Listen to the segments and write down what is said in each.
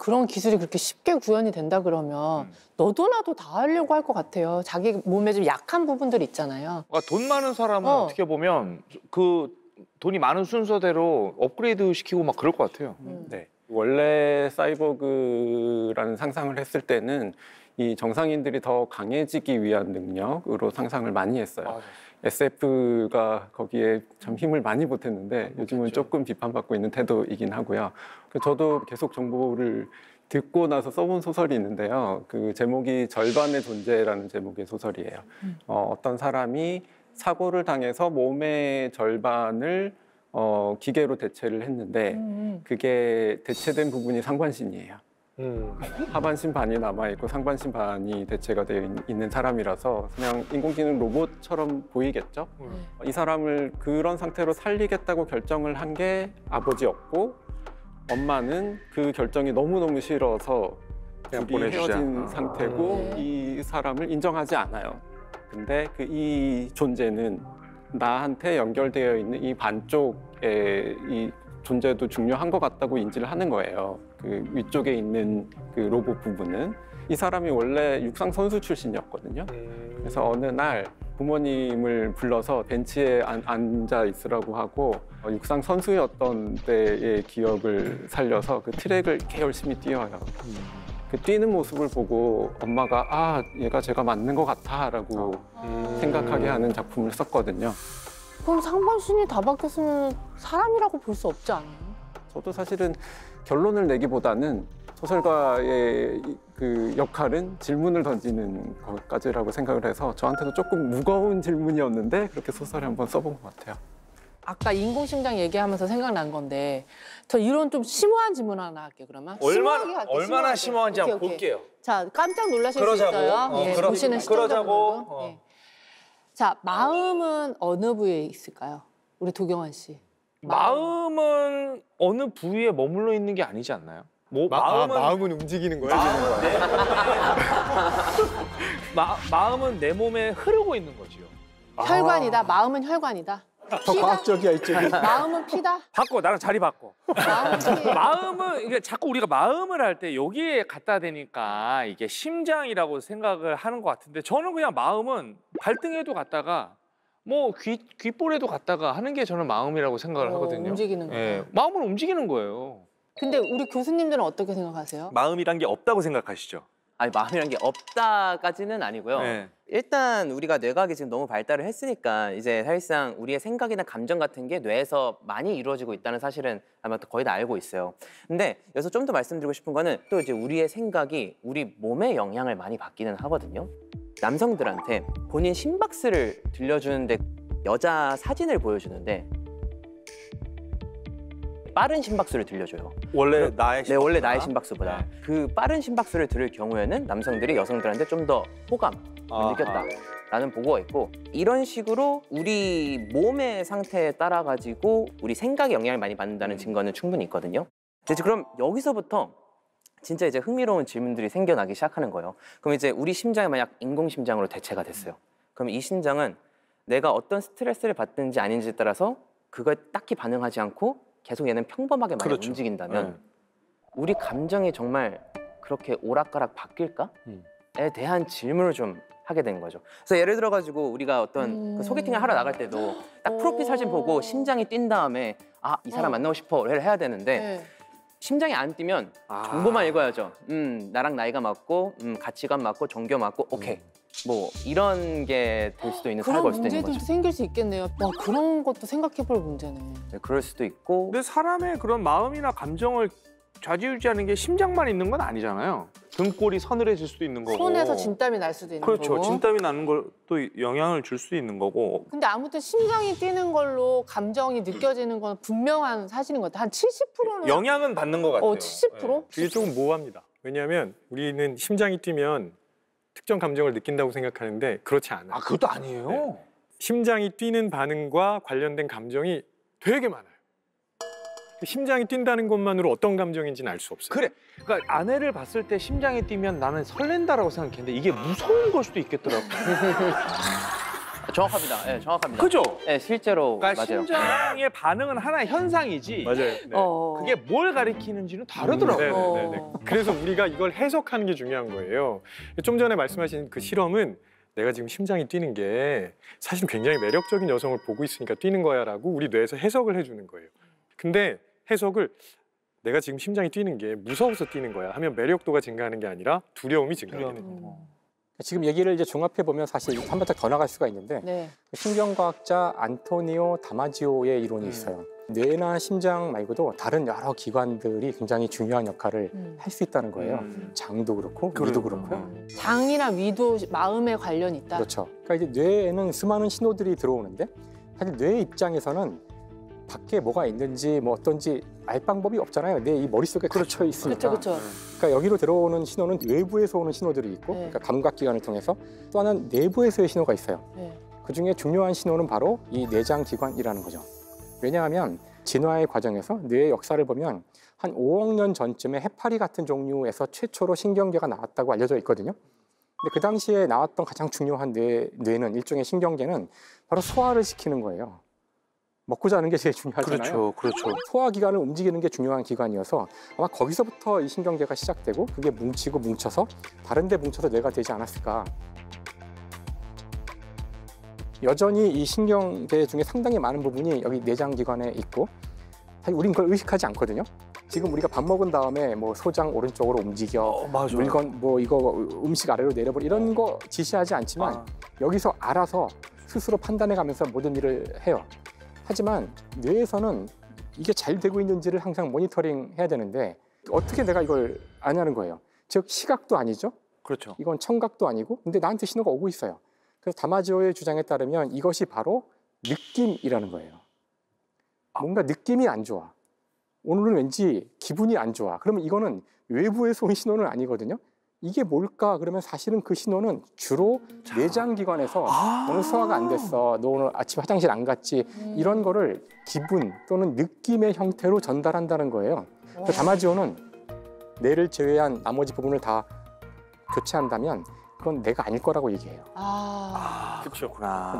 그런 기술이 그렇게 쉽게 구현이 된다 그러면 너도 나도 다 하려고 할 것 같아요. 자기 몸에 좀 약한 부분들 있잖아요. 그러니까 돈 많은 사람은 어떻게 보면 그 돈이 많은 순서대로 업그레이드 시키고 막 그럴 것 같아요. 네. 원래 사이보그라는 상상을 했을 때는 이 정상인들이 더 강해지기 위한 능력으로 상상을 많이 했어요. 맞아. SF가 거기에 참 힘을 많이 보탰는데 요즘은 조금 비판받고 있는 태도이긴 하고요. 저도 계속 정보를 듣고 나서 써본 소설이 있는데요. 그 제목이 절반의 존재라는 제목의 소설이에요. 어떤 사람이 사고를 당해서 몸의 절반을 기계로 대체를 했는데 그게 대체된 부분이 상반신이에요. 하반신 반이 남아있고 상반신 반이 대체가 되어 있는 사람이라서 그냥 인공지능 로봇처럼 보이겠죠? 이 사람을 그런 상태로 살리겠다고 결정을 한 게 아버지였고 엄마는 그 결정이 너무너무 싫어서 그냥 둘이 보내주자. 헤어진 상태고 이 사람을 인정하지 않아요. 근데 이 존재는 나한테 연결되어 있는 이 반쪽의 이 존재도 중요한 것 같다고 인지를 하는 거예요. 그 위쪽에 있는 그 로봇 부분은 이 사람이 원래 육상 선수 출신이었거든요. 그래서 어느 날 부모님을 불러서 벤치에 앉아 있으라고 하고 육상 선수였던 때의 기억을 살려서 그 트랙을 이렇게 열심히 뛰어요. 그 뛰는 모습을 보고 엄마가 아 얘가 제가 맞는 것 같아라고 생각하게 하는 작품을 썼거든요. 그럼 상반신이 다 바뀌었으면 사람이라고 볼 수 없지 않아요? 저도 사실은 결론을 내기보다는 소설가의 그 역할은 질문을 던지는 것까지라고 생각을 해서 저한테도 조금 무거운 질문이었는데 그렇게 소설에 한번 써본 것 같아요. 아까 인공심장 얘기하면서 생각난 건데 저 이런 좀 심오한 질문 하나 할게요. 그러면 얼마나 심오한지 한번 오케이. 볼게요. 자, 깜짝 놀라실 그러자고. 수 있어요. 예, 보시는 그러자고. 시청자분들도. 예. 자, 마음은 어느 부위에 있을까요? 우리 도경환 씨. 마음은 어느 부위에 머물러 있는 게 아니지 않나요? 마음은 움직이는 거예요? 마음은 내 몸에 흐르고 있는 거지요. 혈관이다. 마음은 혈관이다. 더 과학적이야 이쪽이. 마음은 피다. 바꿔, 나랑 자리 바꿔. 마음은 피. 마음은 이게 자꾸 우리가 마음을 할 때 여기에 갖다 대니까 이게 심장이라고 생각을 하는 것 같은데 저는 그냥 마음은 발등에도 갔다가 뭐 귓볼에도 갔다가 하는 게 저는 마음이라고 생각을 하거든요. 움직이는 거다. 예, 마음은 움직이는 거예요. 근데 우리 교수님들은 어떻게 생각하세요? 마음이란 게 없다고 생각하시죠? 아니 마음이란 게 없다까지는 아니고요. 네. 일단 우리가 뇌과학이 지금 너무 발달을 했으니까 이제 사실상 우리의 생각이나 감정 같은 게 뇌에서 많이 이루어지고 있다는 사실은 아마 거의 다 알고 있어요. 근데 여기서 좀 더 말씀드리고 싶은 거는 또 이제 우리의 생각이 우리 몸에 영향을 많이 받기는 하거든요. 남성들한테 본인 심박수를 들려주는데 여자 사진을 보여주는데 빠른 심박수를 들려줘요. 원래 나의 네, 원래 나의 심박수보다. 그 빠른 심박수를 들을 경우에는 남성들이 여성들한테 좀 더 호감을 느꼈다라는 보고가 있고 이런 식으로 우리 몸의 상태에 따라 가지고 우리 생각에 영향을 많이 받는다는 증거는 충분히 있거든요. 이제 그럼 여기서부터 진짜 이제 흥미로운 질문들이 생겨나기 시작하는 거예요. 그럼 이제 우리 심장이 만약 인공심장으로 대체가 됐어요. 그럼 이 심장은 내가 어떤 스트레스를 받든지 아닌지에 따라서 그거에 딱히 반응하지 않고 계속 얘는 평범하게 많이 움직인다면 우리 감정이 정말 그렇게 오락가락 바뀔까?에 대한 질문을 좀 하게 된 거죠. 그래서 예를 들어가지고 우리가 어떤 그 소개팅을 하러 나갈 때도 딱 프로필 사진 보고 심장이 뛴 다음에 아, 이 사람 만나고 싶어를 해야 되는데 심장이 안 뛰면 정보만 읽어야죠. 나랑 나이가 맞고 가치관 맞고 종교 맞고 오케이. 뭐 이런 게 될 수도 있는 사례가 올 수도 있는 그런 문제도 거죠. 생길 수 있겠네요. 와, 그런 것도 생각해볼 문제네. 네, 그럴 수도 있고 근데 사람의 그런 마음이나 감정을 좌지우지하는 게 심장만 있는 건 아니잖아요. 등골이 서늘해질 수도 있는 거고. 손에서 진땀이 날 수도 있는 그렇죠. 거고. 진땀이 나는 것도 영향을 줄 수 있는 거고. 근데 아무튼 심장이 뛰는 걸로 감정이 느껴지는 건 분명한 사실인 것 같아요. 한 70%는 영향은 받는 것 같아요. 70%? 그게 조금 모호합니다. 왜냐하면 우리는 심장이 뛰면 특정 감정을 느낀다고 생각하는데 그렇지 않아요. 아, 그것도 아니에요? 심장이 뛰는 반응과 관련된 감정이 되게 많아요. 심장이 뛴다는 것만으로 어떤 감정인지는 알 수 없어요. 그래. 그러니까 아내를 봤을 때 심장이 뛰면 나는 설렌다라고 생각했는데 이게 무서운 걸 수도 있겠더라고. 정확합니다. 네, 정확합니다. 그죠? 네, 실제로 그러니까 맞아요. 심장의 반응은 하나의 현상이지. 맞아요. 네. 그게 뭘 가리키는지는 다르더라고요. 네네네. 그래서 우리가 이걸 해석하는 게 중요한 거예요. 좀 전에 말씀하신 그 실험은 내가 지금 심장이 뛰는 게 사실 굉장히 매력적인 여성을 보고 있으니까 뛰는 거야라고 우리 뇌에서 해석을 해주는 거예요. 근데 해석을 내가 지금 심장이 뛰는 게 무서워서 뛰는 거야 하면 매력도가 증가하는 게 아니라 두려움이 증가하게 됩니다. 지금 얘기를 이제 종합해 보면 사실 한 발짝 더 나갈 수가 있는데 네. 신경과학자 안토니오 다마지오의 이론이 있어요. 뇌나 심장 말고도 다른 여러 기관들이 굉장히 중요한 역할을 할 수 있다는 거예요. 장도 그렇고 위도 그렇고요. 장이나 위도 마음에 관련이 있다. 그렇죠. 그러니까 이제 뇌에는 수많은 신호들이 들어오는데 사실 뇌 입장에서는 밖에 뭐가 있는지 뭐 어떤지 알 방법이 없잖아요. 내 이 머릿속에 갇혀 있으니까. 그렇죠, 그렇죠. 그러니까 여기로 들어오는 신호는 외부에서 오는 신호들이 있고 네. 그러니까 감각기관을 통해서 또 하나는 내부에서의 신호가 있어요. 네. 그중에 중요한 신호는 바로 이 내장기관이라는 거죠. 왜냐하면 진화의 과정에서 뇌의 역사를 보면 한 5억 년 전쯤에 해파리 같은 종류에서 최초로 신경계가 나왔다고 알려져 있거든요. 근데 그 당시에 나왔던 가장 중요한 뇌는 일종의 신경계는 바로 소화를 시키는 거예요. 먹고 자는 게 제일 중요하잖아요. 그렇죠. 소화기관을 움직이는 게 중요한 기관이어서 아마 거기서부터 이 신경계가 시작되고 그게 뭉치고 뭉쳐서 다른 데 뭉쳐서 뇌가 되지 않았을까. 여전히 이 신경계 중에 상당히 많은 부분이 여기 내장기관에 있고 사실 우린 그걸 의식하지 않거든요. 지금 우리가 밥 먹은 다음에 뭐 소장 오른쪽으로 움직여 물건 뭐 이거 음식 아래로 내려버려 이런 거 지시하지 않지만 여기서 알아서 스스로 판단해 가면서 모든 일을 해요. 하지만 뇌에서는 이게 잘 되고 있는지를 항상 모니터링 해야 되는데 어떻게 내가 이걸 아냐는 거예요. 즉 시각도 아니죠. 그렇죠. 이건 청각도 아니고 근데 나한테 신호가 오고 있어요. 그래서 다마지오의 주장에 따르면 이것이 바로 느낌이라는 거예요. 뭔가 느낌이 안 좋아. 오늘은 왠지 기분이 안 좋아. 그러면 이거는 외부에서 온 신호는 아니거든요. 이게 뭘까? 그러면 사실은 그 신호는 주로 내장기관에서 오늘 소화가 안 됐어. 너 오늘 아침 화장실 안 갔지. 이런 거를 기분 또는 느낌의 형태로 전달한다는 거예요. 그래서 다마지오는 뇌를 제외한 나머지 부분을 다 교체한다면 그건 내가 아닐 거라고 얘기해요. 그렇죠.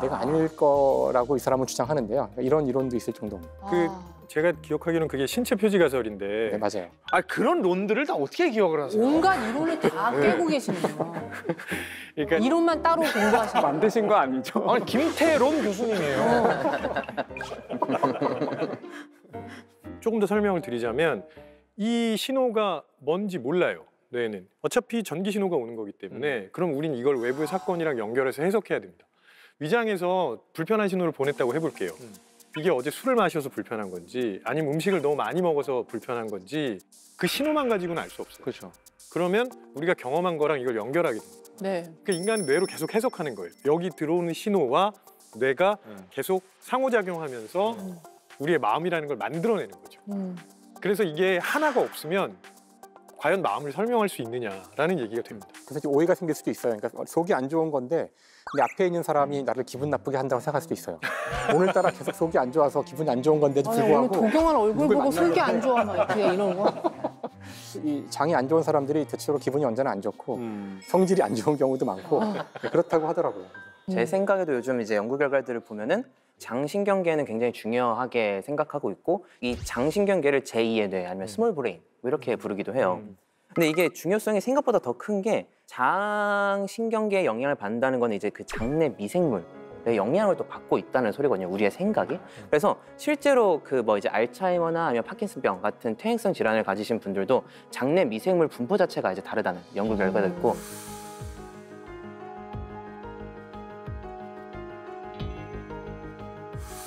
내가 아닐 거라고 이 사람은 주장하는데요. 이런 이론도 있을 정도입니다. 제가 기억하기로는 그게 신체 표지 가설인데 네, 맞아요. 아 그런 론들을 다 어떻게 기억을 하세요? 온갖 이론을 다 깨고 계시네요. 그러니까 이론만 따로 공부하시는 만드신 거 아니죠? 아니 김태론 교수님이에요. 조금 더 설명을 드리자면 이 신호가 뭔지 몰라요. 뇌는 어차피 전기 신호가 오는 거기 때문에 그럼 우린 이걸 외부의 사건이랑 연결해서 해석해야 됩니다. 위장에서 불편한 신호를 보냈다고 해볼게요. 이게 어제 술을 마셔서 불편한 건지 아니면 음식을 너무 많이 먹어서 불편한 건지 그 신호만 가지고는 알 수 없어요. 그렇죠. 그러면 우리가 경험한 거랑 이걸 연결하게 됩니다. 네. 그 인간 뇌로 계속 해석하는 거예요. 여기 들어오는 신호와 뇌가 계속 상호작용하면서 우리의 마음이라는 걸 만들어내는 거죠. 그래서 이게 하나가 없으면 과연 마음을 설명할 수 있느냐라는 얘기가 됩니다. 그래서 오해가 생길 수도 있어요. 그러니까 속이 안 좋은 건데 내 앞에 있는 사람이 나를 기분 나쁘게 한다고 생각할 수도 있어요. 오늘따라 계속 속이 안 좋아서 기분이 안 좋은 건데도 오늘 불구하고 도경한 얼굴 누굴 보고 만나면 속이 안 좋아 막 이렇게 이런 거. 이 장이 안 좋은 사람들이 대체로 기분이 언제나 안 좋고 성질이 안 좋은 경우도 많고 그렇다고 하더라고요. 제 생각에도 요즘 이제 연구 결과들을 보면은 장신경계는 굉장히 중요하게 생각하고 있고 이 장신경계를 제2의 뇌 아니면 스몰 브레인 뭐 이렇게 부르기도 해요. 근데 이게 중요성이 생각보다 더 큰 게 장신경계에 영향을 받는다는 건 이제 그 장내 미생물의 영향을 또 받고 있다는 소리거든요. 우리의 생각이. 그래서 실제로 그 뭐 이제 알츠하이머나 아니면 파킨슨병 같은 퇴행성 질환을 가지신 분들도 장내 미생물 분포 자체가 이제 다르다는 연구 결과도 있고.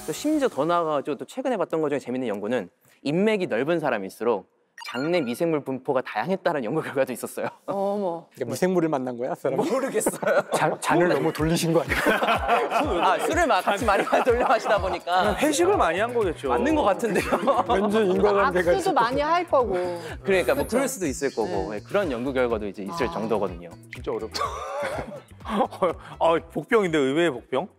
또 심지어 더 나아가지고 또 최근에 봤던 것 중에 재밌는 연구는 인맥이 넓은 사람일수록 장내 미생물 분포가 다양했다는 연구 결과도 있었어요. 어머. 그러니까 미생물을 만난 거야, 사람? 모르겠어요. 잔을 너무 돌리신 거 아니야? 아 술을 같이 많이 돌려 마시다 보니까 회식을 많이 한 거겠죠. 맞는 것 같은데요. 왠지 인과관계가 악수도 많이 할 거고. 그러니까 뭐 그럴 수도 있을 거고 네, 그런 연구 결과도 이제 있을 정도거든요. 진짜 어렵다. 복병인데 의외의 복병?